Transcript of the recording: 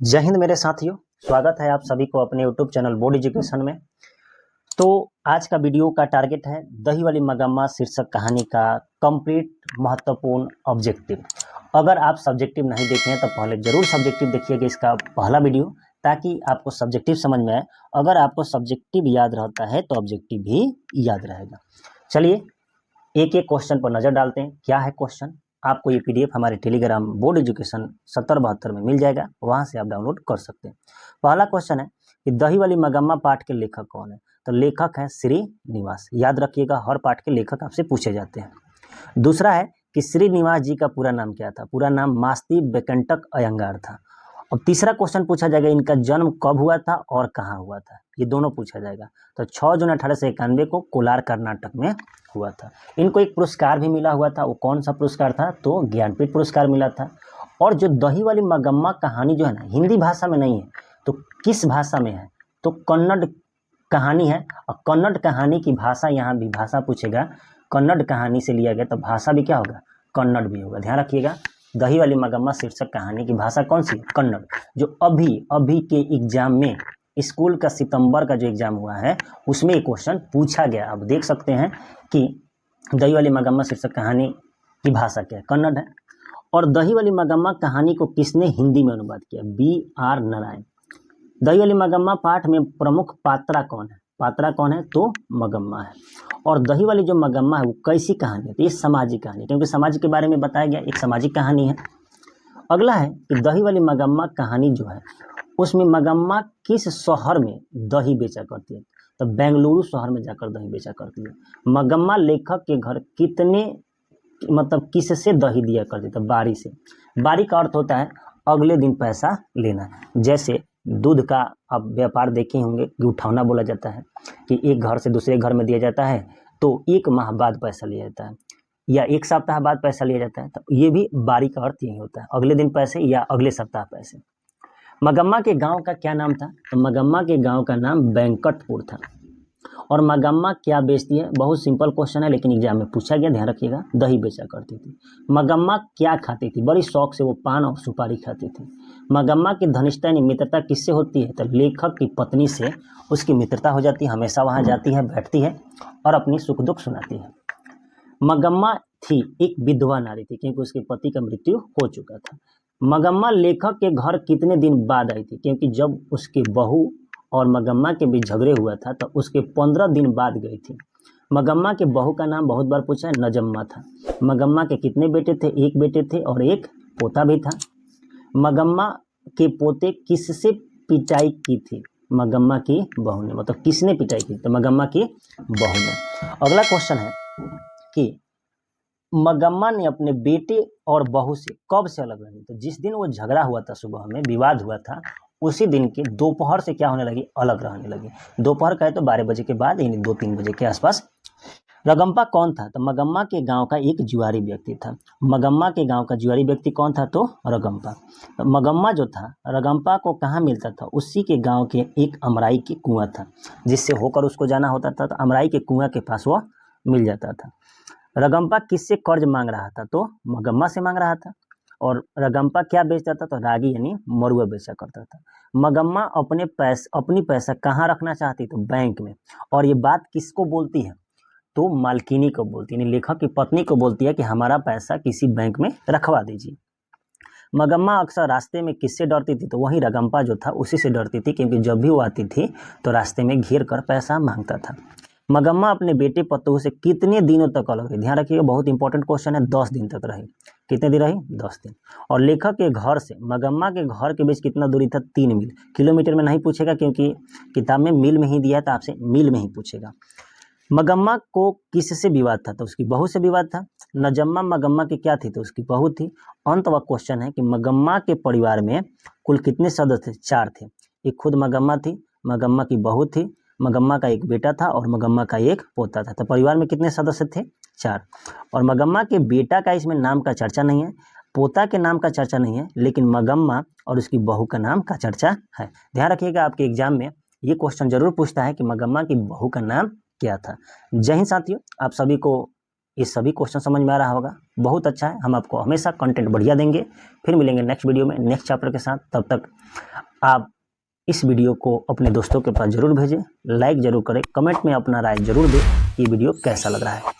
जय हिंद मेरे साथियों, स्वागत है आप सभी को अपने यूट्यूब चैनल बोर्ड एजुकेशन में। तो आज का वीडियो का टारगेट है दही वाली मगम्मा शीर्षक कहानी का कंप्लीट महत्वपूर्ण ऑब्जेक्टिव। अगर आप सब्जेक्टिव नहीं देखे हैं तो पहले जरूर सब्जेक्टिव देखिएगा इसका पहला वीडियो, ताकि आपको सब्जेक्टिव समझ में आए। अगर आपको सब्जेक्टिव याद रहता है तो ऑब्जेक्टिव भी याद रहेगा। चलिए एक एक क्वेश्चन पर नज़र डालते हैं। क्या है क्वेश्चन? आपको ये पीडीएफ हमारे टेलीग्राम बोर्ड एजुकेशन 7072 में मिल जाएगा, वहाँ से आप डाउनलोड कर सकते हैं। पहला क्वेश्चन है कि दही वाली मगम्मा पाठ के लेखक कौन है? तो लेखक है श्रीनिवास। याद रखिएगा, हर पाठ के लेखक आपसे पूछे जाते हैं। दूसरा है कि श्रीनिवास जी का पूरा नाम क्या था? पूरा नाम मास्ती बेकंटक अयंगार था। अब तीसरा क्वेश्चन पूछा जाएगा, इनका जन्म कब हुआ था और कहाँ हुआ था? ये दोनों पूछा जाएगा। तो 6 जून 1891 को कोलार कर्नाटक में हुआ था। इनको एक पुरस्कार भी मिला हुआ था। वो कौन सा पुरस्कार था? तो ज्ञानपीठ पुरस्कार मिला था। और जो दही वाली मगम्मा कहानी जो है ना, हिंदी भाषा में नहीं है, तो किस भाषा में है? तो कन्नड़ कहानी है। और कन्नड़ कहानी की भाषा, यहाँ भी भाषा पूछेगा, कन्नड़ कहानी से लिया गया, तो भाषा भी क्या होगा? कन्नड़ भी होगा। ध्यान रखिएगा, दही वाली मगम्मा शीर्षक कहानी की भाषा कौन सी? कन्नड़। जो अभी के एग्जाम में, स्कूल का सितंबर का जो एग्जाम हुआ है उसमें ये क्वेश्चन पूछा गया। आप देख सकते हैं कि दही वाली मगम्मा शीर्षक कहानी की भाषा क्या है? कन्नड़ है। और दही वाली मगम्मा कहानी को किसने हिंदी में अनुवाद किया? B.R. नारायण। दही वाली मगम्मा पाठ में प्रमुख पात्रा कौन है? पात्रा कौन है? तो मगम्मा है। और दही वाली जो मगम्मा है वो कैसी कहानी है? तो ये सामाजिक कहानी, क्योंकि समाज के बारे में बताया गया, एक सामाजिक कहानी है। अगला है कि दही वाली मगम्मा कहानी जो है उसमें मगम्मा किस शहर में दही बेचा करती है? तो बेंगलुरु शहर में जाकर दही बेचा करती है। मगम्मा लेखक के घर कितने, मतलब किससे दही दिया करती? तो बारी से। बारी का अर्थ होता है अगले दिन पैसा लेना। जैसे दूध का आप व्यापार देखे होंगे कि उठौना बोला जाता है, कि एक घर से दूसरे घर में दिया जाता है तो 1 माह बाद पैसा लिया जाता है, या 1 सप्ताह बाद पैसा लिया जाता है। तो ये भी बारी का अर्थ यही होता है, अगले दिन पैसे या अगले सप्ताह पैसे। मगम्मा के गांव का क्या नाम था? तो मगम्मा के गांव का नाम बैंकटपुर था। और मगम्मा क्या बेचती है? बहुत सिंपल क्वेश्चन है लेकिन एग्जाम में पूछा गया, ध्यान रखिएगा। दही बेचा करती थी। मगम्मा क्या खाती थी? बड़ी शौक से वो पान और सुपारी खाती थी। मगम्मा की घनिष्ठता यानी मित्रता किससे होती है? तो लेखक की पत्नी से उसकी मित्रता हो जाती है। हमेशा वहाँ जाती है, बैठती है और अपनी सुख दुख सुनाती है। मगम्मा थी एक विधवा नारी थी, क्योंकि उसके पति का मृत्यु हो चुका था। मगम्मा लेखक के घर कितने दिन बाद आई थी? क्योंकि जब उसकी बहू और मगम्मा के बीच झगड़े हुआ था तो उसके 15 दिन बाद गई थी। मगम्मा के बहू का नाम बहुत बार पूछा है, नजम्मा था। मगम्मा के कितने बेटे थे? 1 बेटे थे और 1 पोता भी था। मगम्मा के पोते किससे पिटाई की थी? मगम्मा की बहू ने। मतलब किसने पिटाई की? तो मगम्मा की बहू ने। अगला क्वेश्चन है कि मगम्मा ने अपने बेटे और बहू से कब से अलग रही? तो जिस दिन वो झगड़ा हुआ था, सुबह में विवाद हुआ था, उसी दिन के दोपहर से क्या होने लगी? अलग रहने लगी। दोपहर का है तो 12 बजे के बाद, यानी 2-3 बजे के आसपास। रगम्पा कौन था? तो मगम्मा के गांव का एक जुआरी व्यक्ति था। मगम्मा के गांव का जुआरी व्यक्ति कौन था? तो रगम्पा। तो मगम्मा जो था, रगम्पा को कहाँ मिलता था? उसी के गांव के एक अमराई के कुआं था, जिससे होकर उसको जाना होता था। तो अमराई के कुआं के पास वह मिल जाता था। रगम्पा किससे कर्ज मांग रहा था? तो मगम्मा से मांग रहा था। और रगम्पा क्या बेचता था? तो रागी यानी मरुआ बेचा करता था। मगम्मा अपनी पैसा कहाँ रखना चाहती? तो बैंक में। और ये बात किसको बोलती है? तो मालकिनी को बोलती है, यानी लेखक की पत्नी को बोलती है कि हमारा पैसा किसी बैंक में रखवा दीजिए। मगम्मा अक्सर रास्ते में किससे डरती थी? तो वही रगम्पा जो था उसी से डरती थी, क्योंकि जब भी वो आती थी तो रास्ते में घेर कर पैसा मांगता था। मगम्मा अपने बेटे पतोह से कितने दिनों तक अलग रही? ध्यान रखिएगा, बहुत इंपॉर्टेंट क्वेश्चन है। 10 दिन तक रही। कितने दिन रही? 10 दिन। और लेखक के घर से मगम्मा के घर के बीच कितना दूरी था? 3 मील। किलोमीटर में नहीं पूछेगा, क्योंकि किताब में मील में ही दिया है, तो आपसे मील में ही पूछेगा। मगम्मा को किससे विवाद था? तो उसकी बहू से विवाद था। नजम्मा मगम्मा की क्या थी? तो उसकी बहू थी। अंत वह क्वेश्चन है कि मगम्मा के परिवार में कुल कितने सदस्य थे? 4 थे। एक खुद मगम्मा थी, मगम्मा की बहू थी, मगम्मा का एक बेटा था और मगम्मा का एक पोता था। तो परिवार में कितने सदस्य थे? 4। और मगम्मा के बेटा का इसमें नाम का चर्चा नहीं है, पोता के नाम का चर्चा नहीं है, लेकिन मगम्मा और उसकी बहू का नाम का चर्चा है। ध्यान रखिएगा, आपके एग्जाम में ये क्वेश्चन जरूर पूछता है कि मगम्मा की बहू का नाम क्या था। जय हिंद साथियों, आप सभी को ये सभी क्वेश्चन समझ में आ रहा होगा। बहुत अच्छा है, हम आपको हमेशा कंटेंट बढ़िया देंगे। फिर मिलेंगे नेक्स्ट वीडियो में नेक्स्ट चैप्टर के साथ। तब तक आप इस वीडियो को अपने दोस्तों के पास जरूर भेजें, लाइक जरूर करें, कमेंट में अपना राय जरूर दें कि वीडियो कैसा लग रहा है।